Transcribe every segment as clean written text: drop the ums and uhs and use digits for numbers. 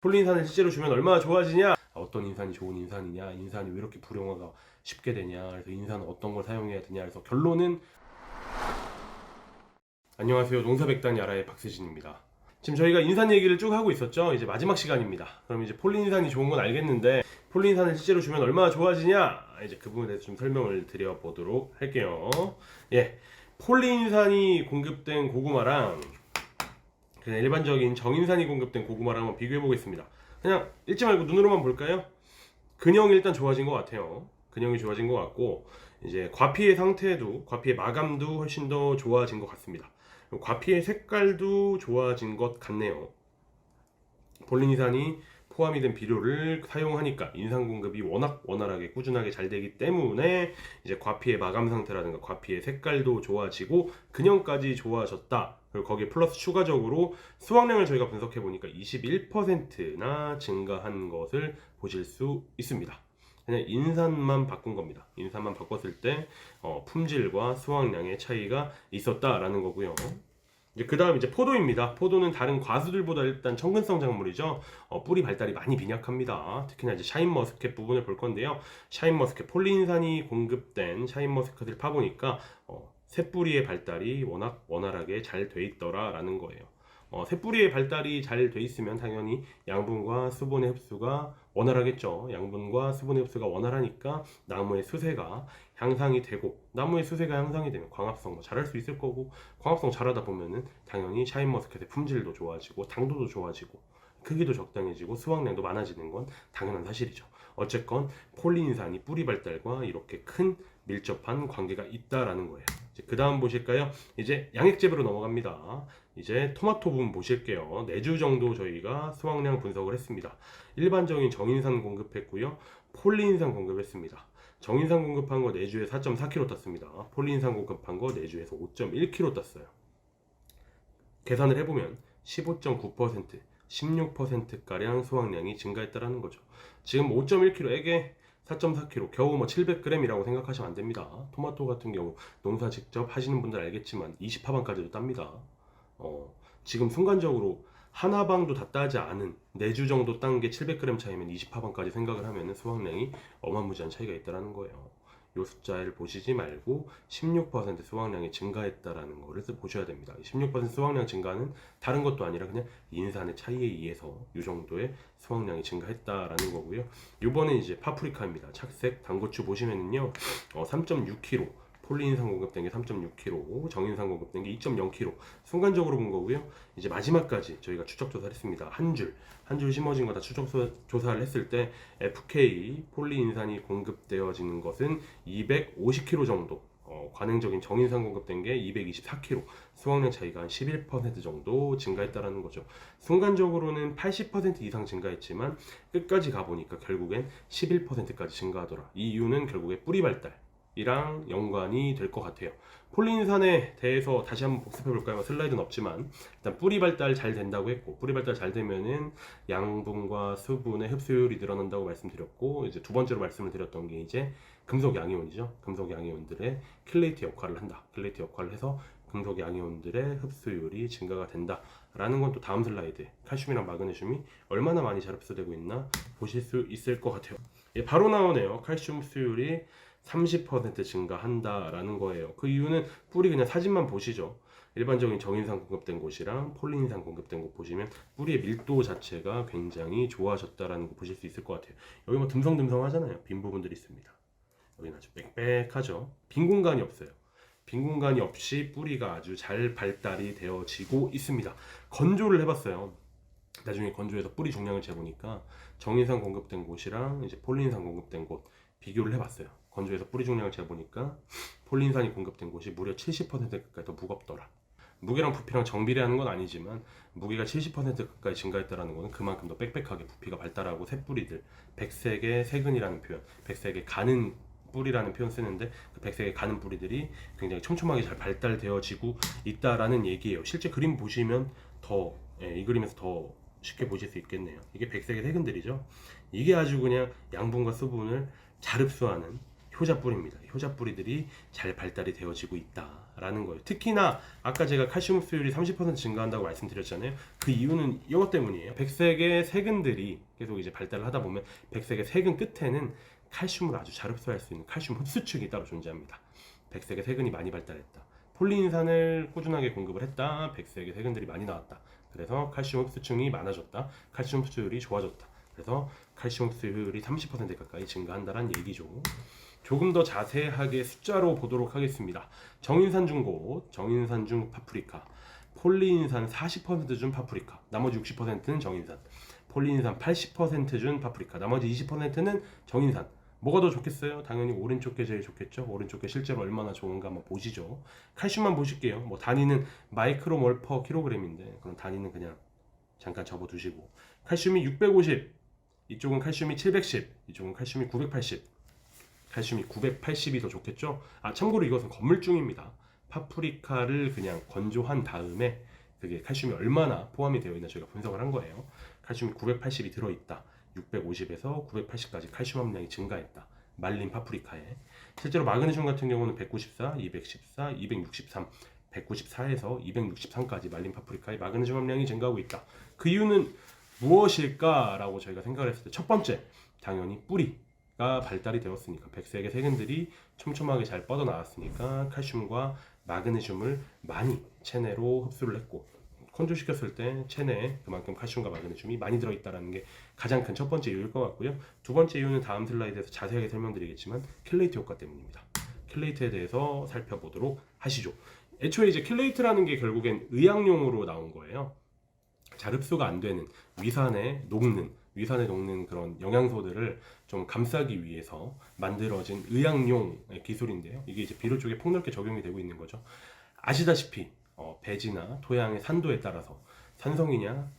폴린산을 실제로 주면 얼마나 좋아지냐? 어떤 인산이 좋은 인산이냐? 인산이 왜 이렇게 불용화가 쉽게 되냐? 그래서 인산은 어떤 걸 사용해야 되냐? 그래서 결론은 안녕하세요. 농사백단 야라의 박세진입니다. 지금 저희가 인산 얘기를 쭉 하고 있었죠? 이제 마지막 시간입니다. 그럼 이제 폴린산이 좋은 건 알겠는데 폴린산을 실제로 주면 얼마나 좋아지냐? 이제 그 부분에 대해서 좀 설명을 드려보도록 할게요. 예, 폴린산이 공급된 고구마랑 그냥 일반적인 정인산이 공급된 고구마랑 한번 비교해 보겠습니다. 그냥 읽지 말고 눈으로만 볼까요? 근형이 일단 좋아진 것 같아요. 근형이 좋아진 것 같고 이제 과피의 상태도 과피의 마감도 훨씬 더 좋아진 것 같습니다. 과피의 색깔도 좋아진 것 같네요. 폴린산이 포함이 된 비료를 사용하니까 인산 공급이 워낙 원활하게 꾸준하게 잘 되기 때문에 이제 과피의 마감 상태라든가 과피의 색깔도 좋아지고 근형까지 좋아졌다. 그리고 거기에 플러스 추가적으로 수확량을 저희가 분석해 보니까 21%나 증가한 것을 보실 수 있습니다. 그냥 인산만 바꾼 겁니다. 인산만 바꿨을 때 품질과 수확량의 차이가 있었다라는 거고요. 이제 그 다음 이제 포도입니다. 포도는 다른 과수들보다 일단 청근성 작물이죠. 뿌리 발달이 많이 빈약합니다. 특히나 이제 샤인머스켓 부분을 볼 건데요. 샤인머스켓 폴린산이 공급된 샤인머스켓을 파보니까 새뿌리의 발달이 워낙 원활하게 잘 돼 있더라라는 거예요. 새뿌리의 발달이 잘 돼 있으면 당연히 양분과 수분의 흡수가 원활하겠죠. 양분과 수분의 흡수가 원활하니까 나무의 수세가 향상이 되고 나무의 수세가 향상이 되면 광합성 뭐 잘할 수 있을 거고 광합성 잘하다 보면은 당연히 샤인머스켓의 품질도 좋아지고 당도도 좋아지고 크기도 적당해지고 수확량도 많아지는 건 당연한 사실이죠. 어쨌건 폴린산이 뿌리 발달과 이렇게 큰 밀접한 관계가 있다라는 거예요. 그 다음 보실까요? 이제 양액재배로 넘어갑니다. 이제 토마토 부분 보실게요. 4주 정도 저희가 수확량 분석을 했습니다. 일반적인 정인산 공급했고요. 폴린산 공급했습니다. 정인산 공급한 거 4주에 4.4kg 땄습니다. 폴린산 공급한 거 4주에서 5.1kg 땄어요. 계산을 해보면 15.9%, 16%가량 수확량이 증가했다라는 거죠. 지금 5.1kg에게 4.4kg, 겨우 뭐 700g이라고 생각하시면 안 됩니다. 토마토 같은 경우 농사 직접 하시는 분들 알겠지만 20하방까지도 땁니다. 지금 순간적으로 하나방도 다 따지 않은 4주 정도 딴 게 700g 차이면 20하방까지 생각을 하면 수확량이 어마무지한 차이가 있다는 거예요. 이 숫자를 보시지 말고 16% 수확량이 증가했다라는 거를 보셔야 됩니다. 16% 수확량 증가는 다른 것도 아니라 그냥 인산의 차이에 의해서 이 정도의 수확량이 증가했다라는 거고요. 이번에 이제 파프리카입니다. 착색 단고추 보시면은요, 3.6kg. 폴린산 공급된 게 3.6kg, 정인산 공급된 게 2.0kg 순간적으로 본 거고요. 이제 마지막까지 저희가 추적 조사를 했습니다. 한 줄 심어진 거 다 추적 조사를 했을 때 FK 폴리인산이 공급되어지는 것은 250kg 정도, 관행적인 정인산 공급된 게 224kg, 수확량 차이가 한 11% 정도 증가했다라는 거죠. 순간적으로는 80% 이상 증가했지만 끝까지 가보니까 결국엔 11%까지 증가하더라. 이 이유는 결국에 뿌리 발달 이랑 연관이 될 것 같아요. 폴린산에 대해서 다시 한번 복습해 볼까요? 슬라이드는 없지만 일단 뿌리 발달 잘 된다고 했고, 뿌리 발달 잘 되면은 양분과 수분의 흡수율이 늘어난다고 말씀드렸고, 이제 두 번째로 말씀을 드렸던 게 이제 금속 양이온이죠. 금속 양이온들의 킬레이트 역할을 한다. 킬레이트 역할을 해서 금속 양이온들의 흡수율이 증가가 된다라는 건 또 다음 슬라이드 칼슘이랑 마그네슘이 얼마나 많이 잘 흡수되고 있나 보실 수 있을 것 같아요. 예, 바로 나오네요. 칼슘 흡수율이 30% 증가한다라는 거예요. 그 이유는 뿌리 그냥 사진만 보시죠. 일반적인 정인산 공급된 곳이랑 폴린산 공급된 곳 보시면 뿌리의 밀도 자체가 굉장히 좋아졌다라는 거 보실 수 있을 것 같아요. 여기 뭐 듬성듬성 하잖아요. 빈 부분들이 있습니다. 여기는 아주 빽빽하죠. 빈 공간이 없어요. 빈 공간이 없이 뿌리가 아주 잘 발달이 되어지고 있습니다. 건조를 해봤어요. 나중에 건조해서 뿌리 중량을 재보니까 정인산 공급된 곳이랑 이제 폴린산 공급된 곳 비교를 해봤어요. 건조해서 뿌리 중량을 재보니까 폴린산이 공급된 곳이 무려 70% 가까이 더 무겁더라. 무게랑 부피랑 정비례하는 건 아니지만 무게가 70% 가까이 증가했다는 것은 그만큼 더 빽빽하게 부피가 발달하고 새뿌리들, 백색의 세근이라는 표현, 백색의 가는 뿌리라는 표현 쓰는데 그 백색의 가는 뿌리들이 굉장히 촘촘하게 잘 발달되어지고 있다라는 얘기예요. 실제 그림 보시면 더 이 그림에서 더 쉽게 보실 수 있겠네요. 이게 백색의 세근들이죠. 이게 아주 그냥 양분과 수분을 잘 흡수하는 효자 뿌리입니다. 효자 뿌리들이 잘 발달이 되어지고 있다라는 거예요. 특히나 아까 제가 칼슘 흡수율이 30% 증가한다고 말씀드렸잖아요. 그 이유는 이것 때문이에요. 백색의 세근들이 계속 이제 발달을 하다 보면 백색의 세근 끝에는 칼슘을 아주 잘 흡수할 수 있는 칼슘 흡수축이 따로 존재합니다. 백색의 세근이 많이 발달했다. 폴리인산을 꾸준하게 공급을 했다. 백색의 세근들이 많이 나왔다. 그래서 칼슘 흡수층이 많아졌다. 칼슘 흡수율이 좋아졌다. 그래서 칼슘 흡수율이 30% 가까이 증가한다는 얘기죠. 조금 더 자세하게 숫자로 보도록 하겠습니다. 정인산 중고, 정인산 중 파프리카, 폴리인산 40%준 파프리카, 나머지 60%는 정인산, 폴리인산 80%준 파프리카, 나머지 20%는 정인산. 뭐가 더 좋겠어요? 당연히 오른쪽 게 제일 좋겠죠. 오른쪽 게 실제로 얼마나 좋은가 한번 보시죠. 칼슘만 보실게요. 뭐 단위는 마이크로몰 퍼 킬로그램인데 그럼 단위는 그냥 잠깐 접어두시고, 칼슘이 650, 이쪽은 칼슘이 710, 이쪽은 칼슘이 980, 칼슘이 980이 더 좋겠죠. 참고로 이것은 건물중입니다. 파프리카를 그냥 건조한 다음에 그게 칼슘이 얼마나 포함이 되어 있나 저희가 분석을 한 거예요. 칼슘이 980이 들어있다. 650에서 980까지 칼슘 함량이 증가했다. 말린 파프리카에. 실제로 마그네슘 같은 경우는 194, 214, 263, 194에서 263까지 말린 파프리카에 마그네슘 함량이 증가하고 있다. 그 이유는 무엇일까라고 저희가 생각을 했을 때 첫 번째, 당연히 뿌리가 발달이 되었으니까, 백색의 세근들이 촘촘하게 잘 뻗어나왔으니까 칼슘과 마그네슘을 많이 체내로 흡수를 했고, 건조시켰을 때 체내에 그만큼 칼슘과 마그네슘이 많이 들어있다는 게 가장 큰 첫 번째 이유일 것 같고요. 두 번째 이유는 다음 슬라이드에서 자세하게 설명드리겠지만 킬레이트 효과 때문입니다. 킬레이트에 대해서 살펴보도록 하시죠. 애초에 이제 킬레이트라는 게 결국엔 의약용으로 나온 거예요. 잘 흡수가 안 되는 위산에 녹는 그런 영양소들을 좀 감싸기 위해서 만들어진 의약용 기술인데요. 이게 이제 비료 쪽에 폭넓게 적용이 되고 있는 거죠. 아시다시피 배지나 토양의 산도에 따라서 산성이냐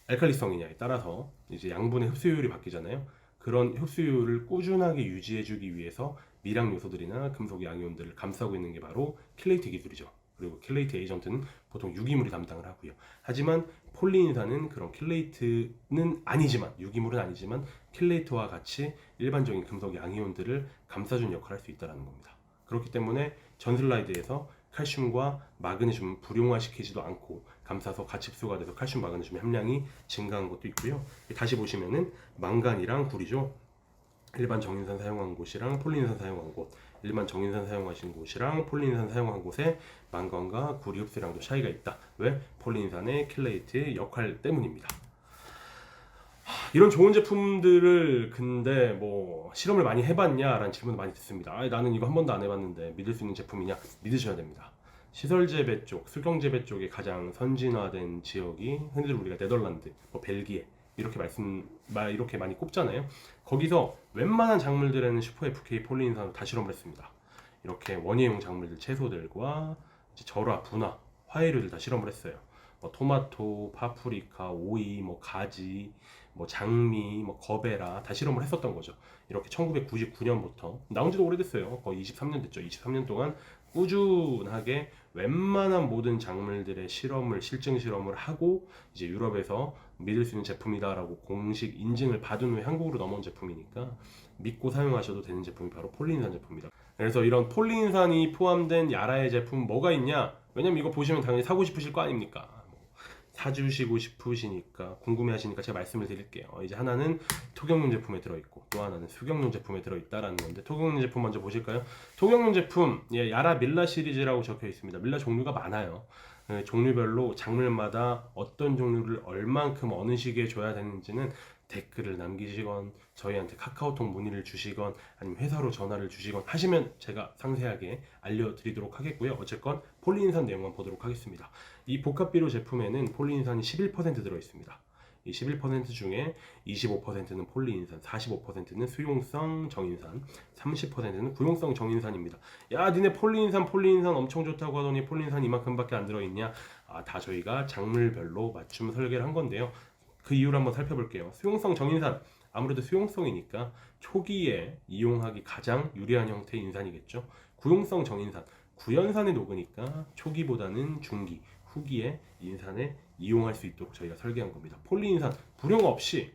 알칼리성이냐에 따라서 이제 양분의 흡수율이 바뀌잖아요. 그런 흡수율을 꾸준하게 유지해주기 위해서 미량 요소들이나 금속 양이온들을 감싸고 있는 게 바로 킬레이트 기술이죠. 그리고 킬레이트 에이전트는 보통 유기물이 담당을 하고요. 하지만 폴리인산은 그런 킬레이트는 아니지만, 유기물은 아니지만 킬레이트와 같이 일반적인 금속 양이온들을 감싸주는 역할을 할 수 있다는 겁니다. 그렇기 때문에 전 슬라이드에서 칼슘과 마그네슘 불용화시키지도 않고 감싸서 같이 흡수가 돼서 칼슘 마그네슘 함량이 증가한 것도 있고요. 다시 보시면은 망간이랑 구리죠. 일반 정인산 사용한 곳이랑 폴리인산 사용한 곳, 일반 정인산 사용하신 곳이랑 폴리인산 사용한 곳에 망간과 구리 흡수량도 차이가 있다. 왜? 폴리인산의 킬레이트 역할 때문입니다. 이런 좋은 제품들을 근데 뭐 실험을 많이 해봤냐라는 질문을 많이 듣습니다. 나는 이거 한 번도 안 해봤는데 믿을 수 있는 제품이냐? 믿으셔야 됩니다. 시설재배 쪽, 수경재배 쪽에 가장 선진화된 지역이 흔히들 우리가 네덜란드, 벨기에 이렇게 많이 꼽잖아요. 거기서 웬만한 작물들에는 슈퍼 FK 폴리인산을 다 실험을 했습니다. 이렇게 원예용 작물들, 채소들과 절화, 분화, 화해류들 다 실험을 했어요. 토마토, 파프리카, 오이, 가지, 장미, 거베라 다 실험을 했었던 거죠. 이렇게 1999년부터 나온 지도 오래됐어요. 거의 23년 됐죠. 23년 동안 꾸준하게 웬만한 모든 작물들의 실증 실험을 하고 이제 유럽에서 믿을 수 있는 제품이다라고 공식 인증을 받은 후에 한국으로 넘어온 제품이니까 믿고 사용하셔도 되는 제품이 바로 폴리인산 제품입니다. 그래서 이런 폴리인산이 포함된 야라의 제품 뭐가 있냐? 왜냐면 이거 보시면 당연히 사고 싶으실 거 아닙니까? 사주시고 싶으시니까 궁금해하시니까 제가 말씀을 드릴게요. 이제 하나는 토경용 제품에 들어있고 또 하나는 수경용 제품에 들어있다라는 건데, 토경용 제품 먼저 보실까요? 토경용 제품, 야라 밀라 시리즈라고 적혀 있습니다. 밀라 종류가 많아요. 종류별로 작물마다 어떤 종류를 얼만큼 어느 시기에 줘야 되는지는 댓글을 남기시건 저희한테 카카오톡 문의를 주시건 아니면 회사로 전화를 주시건 하시면 제가 상세하게 알려드리도록 하겠고요. 어쨌건 폴리인산 내용만 보도록 하겠습니다. 이 복합비료 제품에는 폴리인산이 11% 들어있습니다. 이 11% 중에 25%는 폴리인산, 45%는 수용성 정인산, 30%는 구용성 정인산입니다. 야, 니네 폴리인산 엄청 좋다고 하더니 폴리인산 이만큼밖에 안 들어있냐? 다 저희가 작물별로 맞춤 설계를 한 건데요. 그 이유를 한번 살펴볼게요. 수용성 정인산, 아무래도 수용성이니까 초기에 이용하기 가장 유리한 형태의 인산이겠죠. 구용성 정인산, 구연산에 녹으니까 초기보다는 중기, 후기에 인산에 이용할 수 있도록 저희가 설계한 겁니다. 폴리인산 불용 없이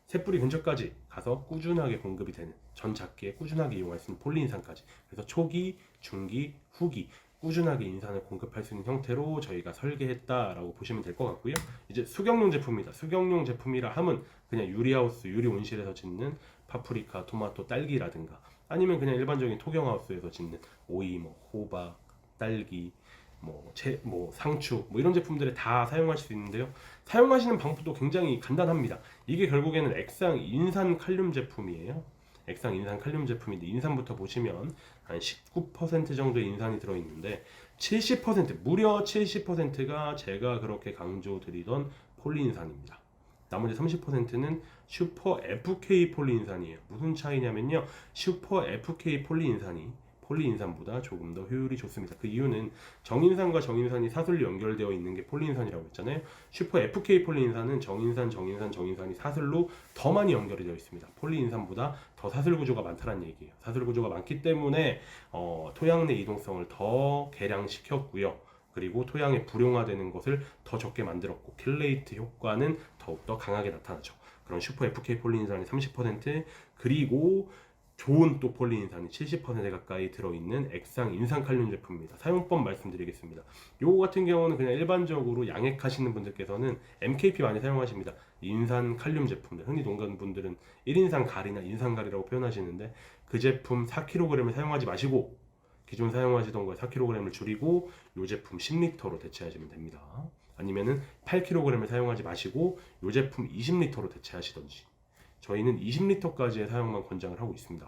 새뿌리 근처까지 가서 꾸준하게 공급이 되는 전 작기에 꾸준하게 이용할 수 있는 폴리인산까지, 그래서 초기, 중기, 후기 꾸준하게 인산을 공급할 수 있는 형태로 저희가 설계했다라고 보시면 될 것 같고요. 이제 수경용 제품입니다. 수경용 제품이라 함은 그냥 유리하우스, 유리 온실에서 짓는 파프리카, 토마토, 딸기라든가 아니면 그냥 일반적인 토경하우스에서 짓는 오이, 뭐 호박, 딸기, 상추 이런 제품들에 다 사용하실 수 있는데요. 사용하시는 방법도 굉장히 간단합니다. 이게 결국에는 액상 인산 칼륨 제품이에요. 액상 인산 칼륨 제품인데 인산부터 보시면 한 19% 정도의 인산이 들어있는데 70% 무려 70%가 제가 그렇게 강조드리던 폴리인산입니다. 나머지 30%는 슈퍼 FK 폴리인산이에요. 무슨 차이냐면요, 슈퍼 FK 폴리인산이 폴리인산보다 조금 더 효율이 좋습니다. 그 이유는 정인산과 정인산이 사슬로 연결되어 있는 게 폴리인산이라고 했잖아요. 슈퍼 FK 폴리인산은 정인산이 사슬로 더 많이 연결이 되어 있습니다. 폴리인산보다 더 사슬 구조가 많다는 얘기예요. 사슬 구조가 많기 때문에 토양 내 이동성을 더 개량시켰고요. 그리고 토양의 불용화되는 것을 더 적게 만들었고, 킬레이트 효과는 더욱더 강하게 나타나죠. 그런 슈퍼 FK 폴리인산이 30%, 그리고 좋은 또 폴리인산이 70% 가까이 들어있는 액상 인산 칼륨 제품입니다. 사용법 말씀드리겠습니다. 요거 같은 경우는 그냥 일반적으로 양액하시는 분들께서는 MKP 많이 사용하십니다. 인산 칼륨 제품들, 흔히 동간 분들은 1인산 가리나 인산 가리라고 표현하시는데, 그 제품 4kg을 사용하지 마시고 기존 사용하시던 거에 4kg을 줄이고 이 제품 10L로 대체하시면 됩니다. 아니면은 8kg을 사용하지 마시고 이 제품 20L로 대체하시던지. 저희는 20L까지의 사용만 권장을 하고 있습니다.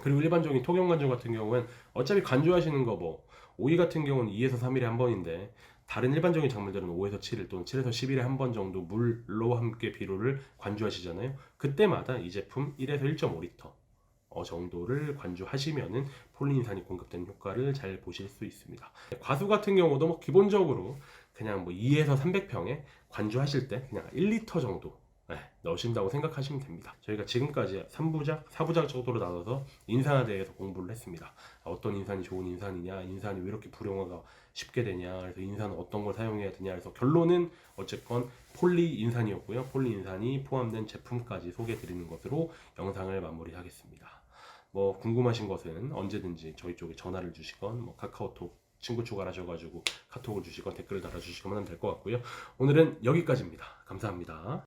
그리고 일반적인 토경 간주 같은 경우는 어차피 간주하시는 거 오이 같은 경우는 2에서 3일에 한 번인데, 다른 일반적인 작물들은 5에서 7일 또는 7에서 10일에 한 번 정도 물로 함께 비료를 관주하시잖아요. 그때마다 이 제품 1에서 1.5L 정도를 관주하시면은 폴리인산이 공급되는 효과를 잘 보실 수 있습니다. 과수 같은 경우도 기본적으로 그냥 2에서 300평에 관주하실 때 그냥 1L 정도 넣으신다고 생각하시면 됩니다. 저희가 지금까지 3부작, 4부작 정도로 나눠서 인산에 대해서 공부를 했습니다. 어떤 인산이 좋은 인산이냐, 인산이 왜 이렇게 불용화가 쉽게 되냐, 그래서 인산은 어떤 걸 사용해야 되냐, 그래서 결론은 어쨌건 폴리인산이었고요. 폴리인산이 포함된 제품까지 소개해 드리는 것으로 영상을 마무리하겠습니다. 궁금하신 것은 언제든지 저희 쪽에 전화를 주시건 카카오톡 친구 추가를 하셔가지고 카톡을 주시건 댓글을 달아주시면 될 것 같고요. 오늘은 여기까지입니다. 감사합니다.